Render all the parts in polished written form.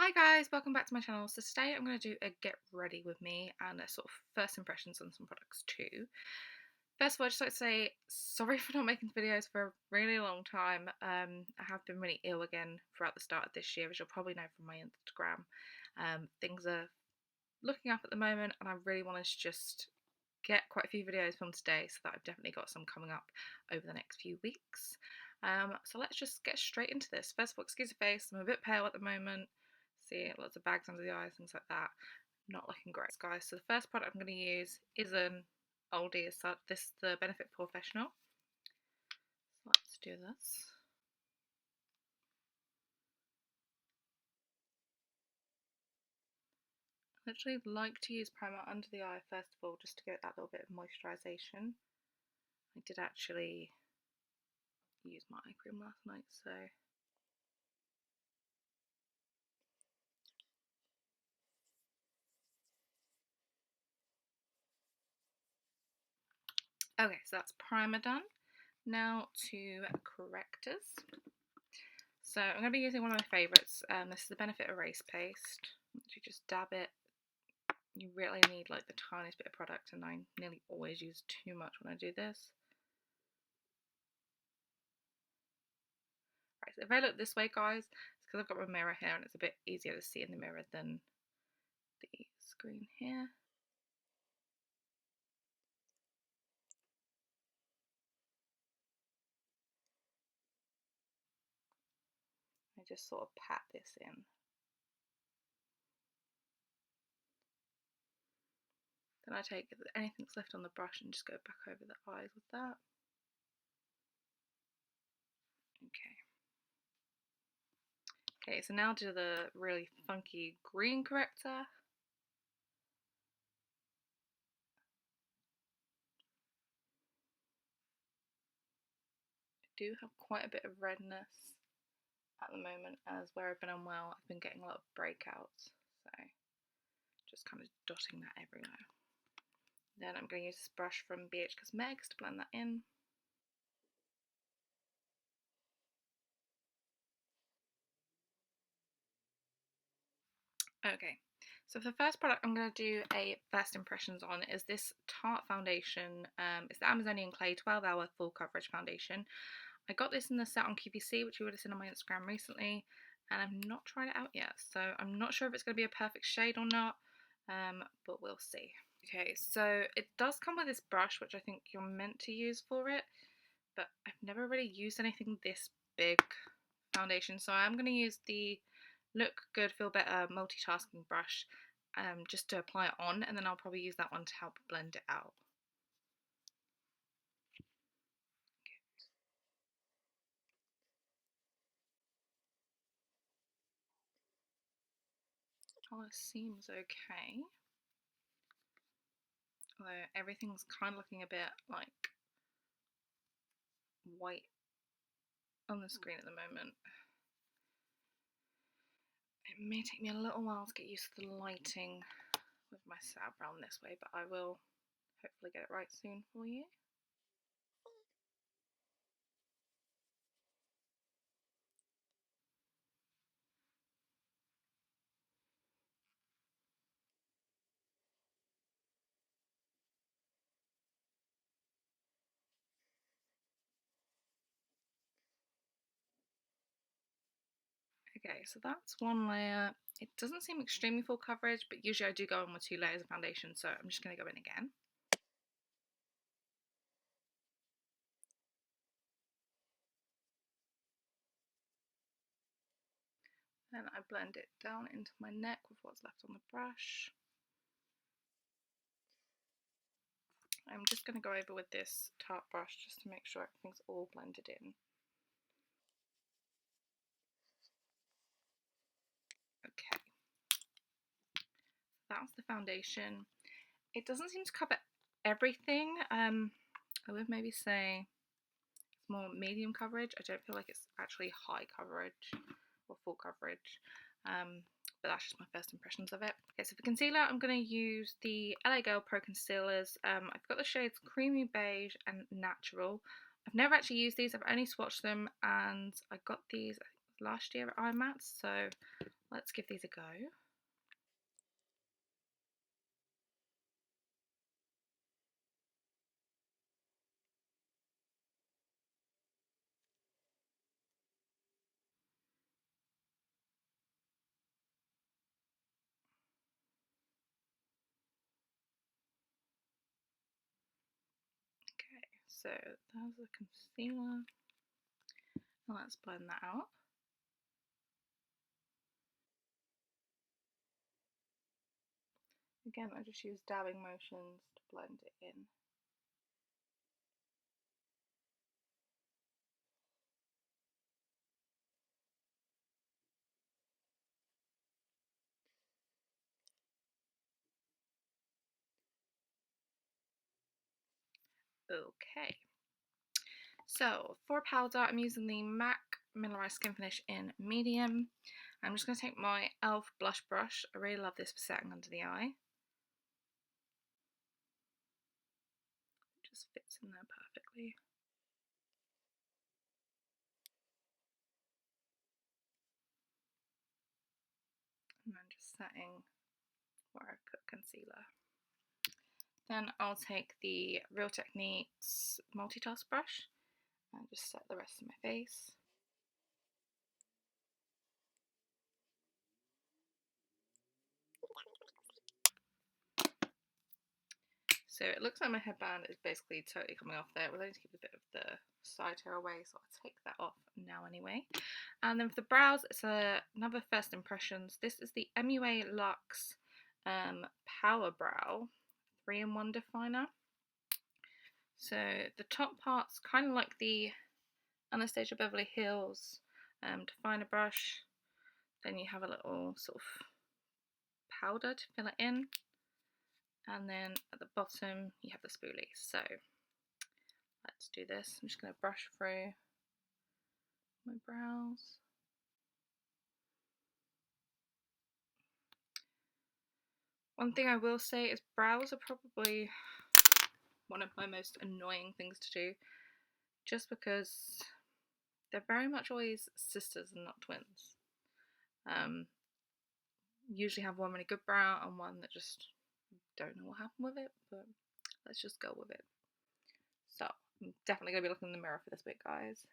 Hi guys, welcome back to my channel. So today I'm going to do a get ready with me and a sort of first impressions on some products too. First of all, I'd just like to say sorry for not making videos for a really long time. I have been really ill again throughout the start of this year, as you'll probably know from my Instagram. Things are looking up at the moment and I really wanted to just get quite a few videos filmed today, so that I've definitely got some coming up over the next few weeks. So let's just get straight into this. First of all, excuse the face, I'm a bit pale at the moment. See, lots of bags under the eyes, things like that. Not looking great, guys. So the first product I'm going to use is an oldie as such. This is the Benefit Professional. So let's do this. I actually like to use primer under the eye first of all, just to give it that little bit of moisturisation. I did actually use my eye cream last night, so okay, so that's primer done. Now to correctors. So I'm going to be using one of my favourites. This is the Benefit Erase Paste. You just dab it. You really need like the tiniest bit of product, and I nearly always use too much when I do this. Right, so if I look this way, guys, it's because I've got my mirror here and it's a bit easier to see in the mirror than the screen here. I just sort of pat this in. Then I take anything that's left on the brush and just go back over the eyes with that. Okay. Okay, so now to the really funky green corrector. I do have quite a bit of redness at the moment, as where I've been unwell, I've been getting a lot of breakouts, so just kind of dotting that everywhere. Then I'm going to use this brush from BH Cosmetics to blend that in. Okay, so for the first product I'm going to do a first impressions on is this Tarte foundation. It's the Amazonian Clay 12-hour full coverage foundation. I got this in the set on QVC, which you would have seen on my Instagram recently, and I've not tried it out yet, so I'm not sure if it's going to be a perfect shade or not, but we'll see. Okay, so it does come with this brush, which I think you're meant to use for it, but I've never really used anything this big foundation, so I'm going to use the Look Good Feel Better multitasking brush just to apply it on, and then I'll probably use that one to help blend it out. Colour seems okay, although everything's kind of looking a bit like white on the screen at the moment. It may take me a little while to get used to the lighting with my setup around this way, but I will hopefully get it right soon for you. Okay, so that's one layer. It doesn't seem extremely full coverage, but usually I do go in with 2 layers of foundation, so I'm just going to go in again. Then I blend it down into my neck with what's left on the brush. I'm just going to go over with this Tarte brush just to make sure everything's all blended in. Okay, that's the foundation. It doesn't seem to cover everything. I would maybe say it's more medium coverage. I don't feel like it's actually high coverage or full coverage, but that's just my first impressions of it. Okay, so for concealer, I'm going to use the LA Girl Pro Concealers. I've got the shades Creamy Beige and Natural. I've never actually used these, I've only swatched them, and I got these I think last year at IMATS, so let's give these a go. Okay, so there's the concealer. Now let's blend that out. Again, I just use dabbing motions to blend it in. Okay, so for powder, I'm using the MAC Mineralized Skin Finish in medium. I'm just going to take my e.l.f. blush brush. I really love this for setting under the eye. It just fits in there perfectly. And then just setting where I put concealer. Then I'll take the Real Techniques multitask brush and just set the rest of my face. So it looks like my headband is basically totally coming off there. We'll only keep a bit of the side hair away, so I'll take that off now anyway. And then for the brows, it's another first impressions. This is the MUA Luxe Power Brow 3-in-1 definer. So the top part's kind of like the Anastasia Beverly Hills definer brush. Then you have a little sort of powder to fill it in. And then at the bottom, you have the spoolie. So let's do this. I'm just going to brush through my brows. One thing I will say is brows are probably one of my most annoying things to do, just because they're very much always sisters and not twins. Usually have one really good brow and one that just don't know what happened with it, but let's just go with it. So I'm definitely going to be looking in the mirror for this bit, guys.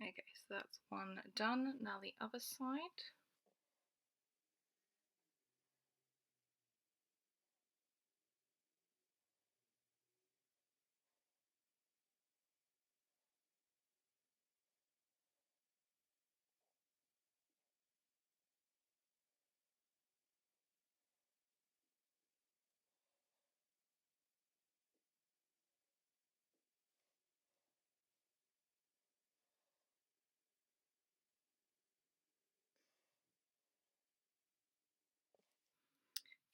Okay, so that's one done. Now the other side.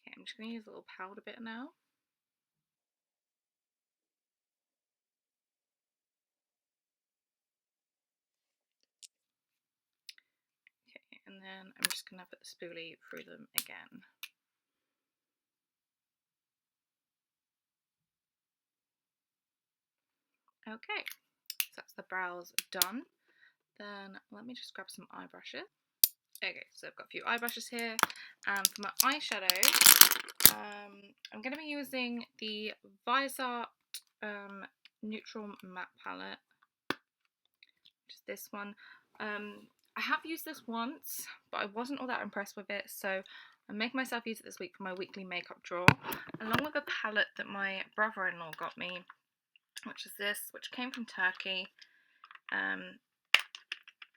Okay, I'm just going to use a little powder bit now. Okay, and then I'm just going to put the spoolie through them again. Okay, so that's the brows done. Then let me just grab some eye brushes. Okay, so I've got a few eye brushes here. And for my eyeshadow, I'm going to be using the Visart Neutral Matte Palette, which is this one. I have used this once, but I wasn't all that impressed with it, so I'm making myself use it this week for my weekly makeup drawer, along with a palette that my brother-in-law got me, which is this, which came from Turkey. And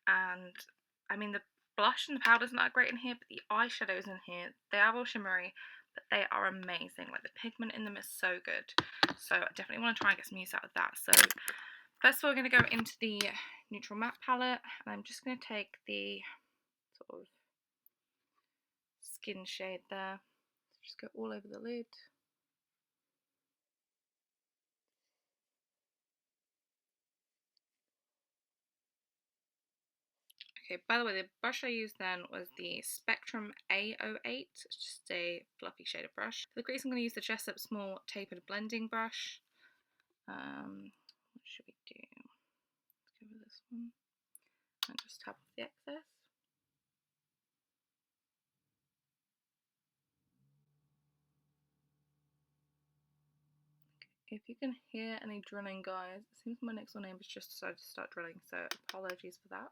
I mean, the blush and the powder's not great in here, but the eyeshadows in here, they are all shimmery, but they are amazing. Like, the pigment in them is so good. So I definitely want to try and get some use out of that. So first of all, we're going to go into the neutral matte palette, and I'm just going to take the sort of skin shade there. Just go all over the lid. Okay, by the way, the brush I used then was the Spectrum A08. It's just a fluffy shaded brush. For the crease, I'm going to use the Jessup Small Tapered Blending Brush. What should we do? Let's go with this one. And just tap off the excess. If you can hear any drilling, guys, it seems my next door neighbour's just decided to start drilling, so apologies for that.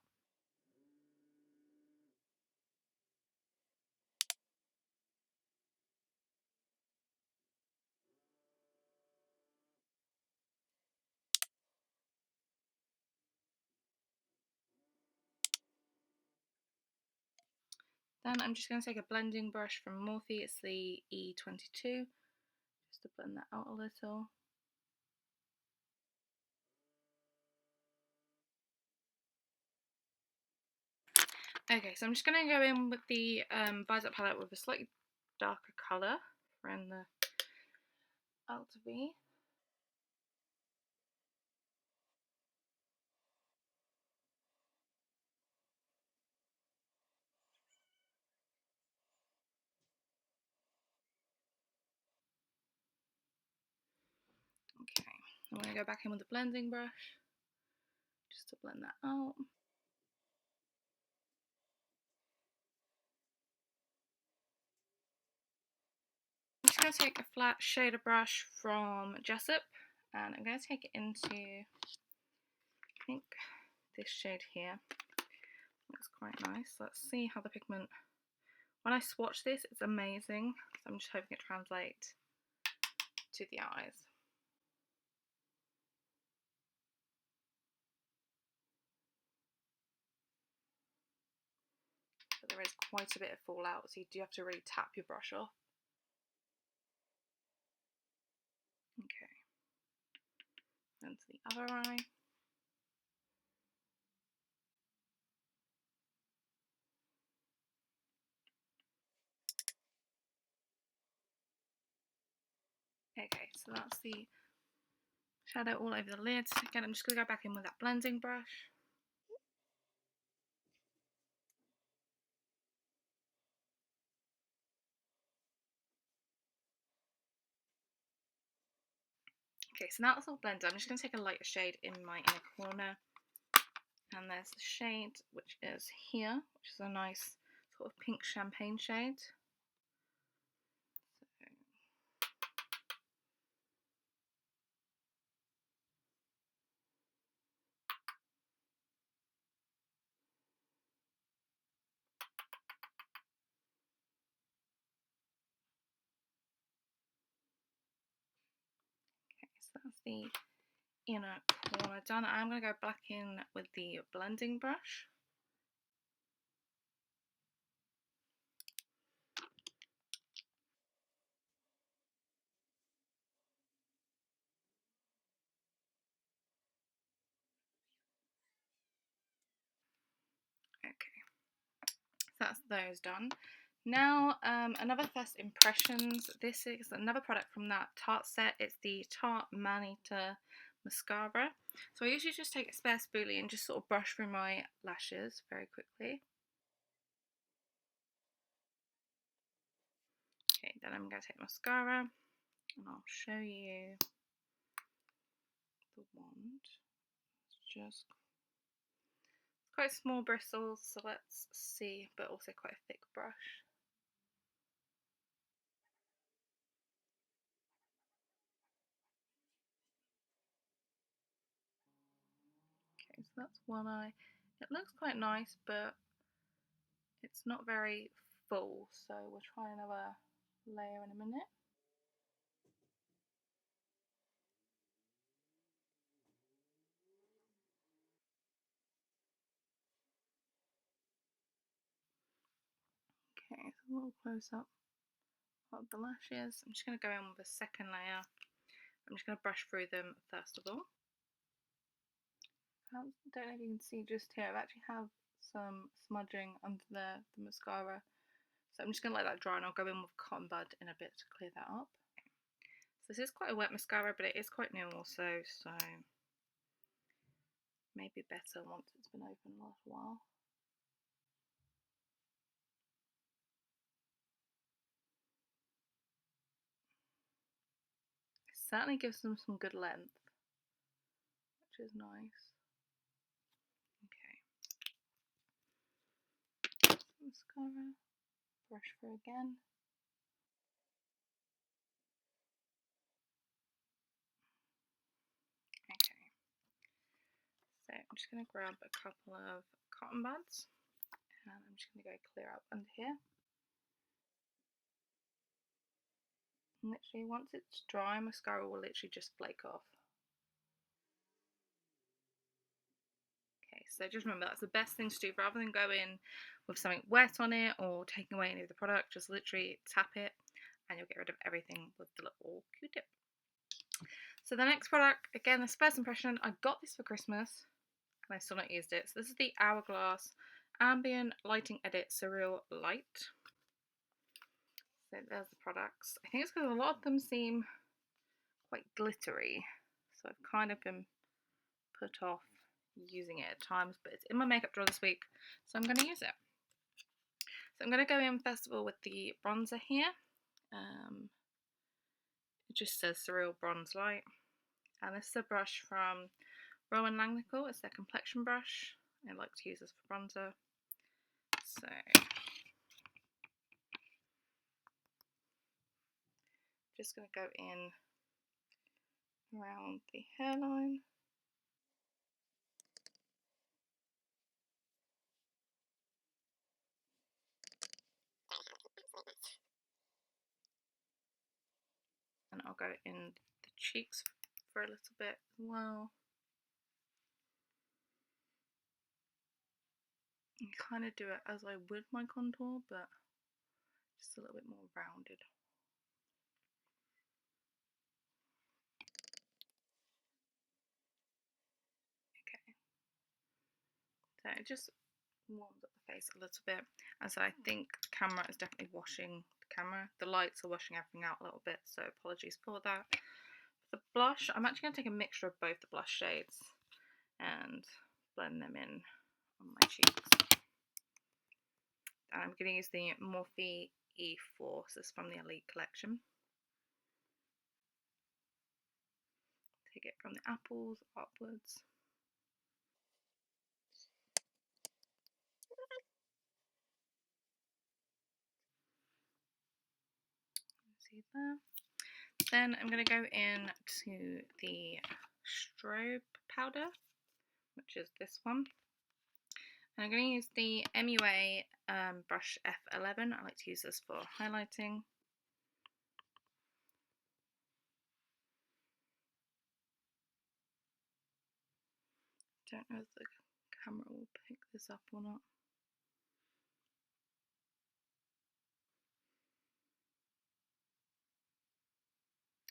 Then I'm just going to take a blending brush from Morphe, it's the E22, just to blend that out a little. Okay, so I'm just going to go in with the Visor palette with a slightly darker colour from the Ulta V. Okay, I'm going to go back in with the blending brush just to blend that out. I'm just going to take a flat shader brush from Jessup and I'm going to take it into, I think, this shade here. Looks quite nice. Let's see how the pigment, when I swatch this, it's amazing. So I'm just hoping it translates to the eyes. But there is quite a bit of fallout, so you do have to really tap your brush off. Okay. Then to the other eye. Okay, so that's the shadow all over the lids. Again, I'm just going to go back in with that blending brush. Okay, so now it's all blended. I'm just going to take a lighter shade in my inner corner. And there's the shade, which is here, which is a nice sort of pink champagne shade. So that's the inner corner done. I'm going to go back in with the blending brush. Okay, so that's those done. Now, another first impressions. This is another product from that Tarte set. It's the Tarte Manita Mascara. So I usually just take a spare spoolie and just sort of brush through my lashes very quickly. Okay, then I'm going to take mascara and I'll show you the wand. It's just quite small bristles, so let's see, but also quite a thick brush. Okay, so that's one eye. It looks quite nice, but it's not very full, so we'll try another layer in a minute. Okay, so a little close up of the lashes. I'm just going to go in with a second layer. I'm just going to brush through them first of all. I don't know if you can see just here, I actually have some smudging under the mascara. So I'm just going to let that dry and I'll go in with cotton bud in a bit to clear that up. So this is quite a wet mascara, but it is quite new also, so maybe better once it's been open a little while. certainly gives them some good length, which is nice. Okay. Mascara. Brush through again. Okay. So I'm just going to grab a couple of cotton buds and I'm just going to go clear up under here. And literally once it's dry, mascara will literally just flake off. Okay, so just remember that's the best thing to do. Rather than go in with something wet on it or taking away any of the product, just literally tap it and you'll get rid of everything with the little Q-tip. So the next product, again, this first impression, I got this for Christmas and I still not used it. So this is the Hourglass Ambient Lighting Edit Surreal Light. So there's the products. I think it's because a lot of them seem quite glittery, so I've kind of been put off using it at times, but it's in my makeup drawer this week, so I'm going to use it. So I'm going to go in first of all with the bronzer here. It just says Surreal Bronze Light, and this is a brush from Rowan Langnickel. It's their complexion brush. I like to use this for bronzer. So just going to go in around the hairline. And I'll go in the cheeks for a little bit as well. And kind of do it as I would my contour, but just a little bit more rounded. Okay. So it just warms up the face a little bit. As I think the camera is definitely washing the camera. The lights are washing everything out a little bit, so apologies for that. For the blush, I'm actually going to take a mixture of both the blush shades and blend them in on my cheeks. And I'm going to use the Morphe E4, so this is from the Elite collection. Take it from the apples upwards. See there. Then I'm going to go in to the strobe powder, which is this one. And I'm going to use the MUA brush F11. I like to use this for highlighting. Don't know if the camera will pick this up or not.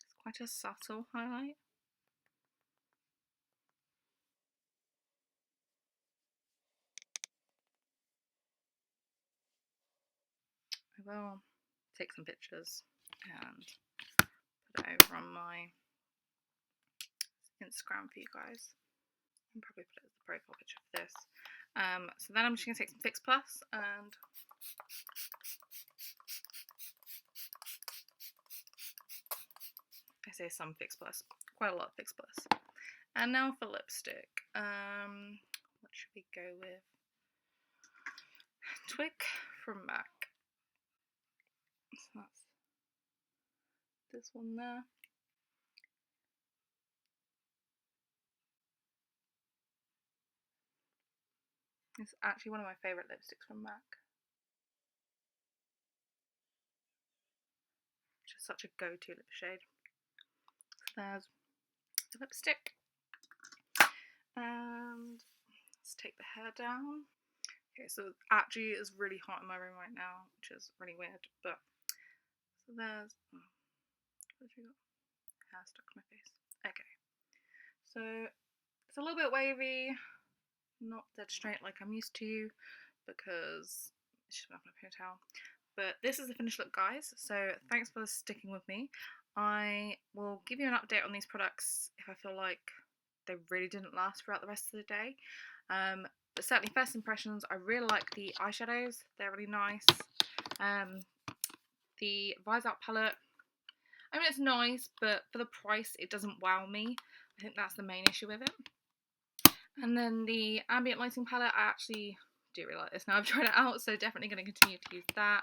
It's quite a subtle highlight. I will take some pictures and put it over on my Instagram for you guys. I'll probably put it as the profile picture for this. So then I'm just going to take some Fix Plus and I say some Fix Plus, quite a lot of Fix Plus. And now for lipstick. What should we go with? Twig from MAC. So that's this one there. It's actually one of my favourite lipsticks from MAC. Which is such a go-to lip shade. So there's the lipstick. And let's take the hair down. Okay, so actually it's really hot in my room right now, which is really weird, but so there's what have we got? Hair stuck to my face. Okay. So it's a little bit wavy, not dead straight like I'm used to because it's just up in a ponytail. But this is the finished look, guys, so thanks for sticking with me. I will give you an update on these products if I feel like they really didn't last throughout the rest of the day. But certainly first impressions, I really like the eyeshadows, they're really nice. The Vise Out palette, mean, it's nice, but for the price, it doesn't wow me. I think that's the main issue with it. And then the ambient lighting palette, I actually do really like this now. I've tried it out, so definitely going to continue to use that.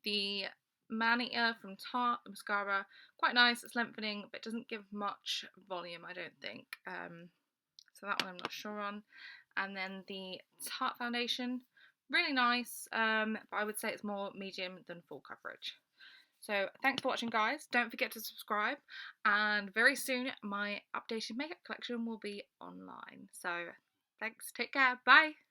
The Man-Eater from Tarte, the mascara, quite nice. It's lengthening, but it doesn't give much volume, I don't think. So that one I'm not sure on. And then the Tarte foundation, really nice, but I would say it's more medium than full coverage. So thanks for watching, guys. Don't forget to subscribe, and very soon my updated makeup collection will be online. So thanks, take care, bye!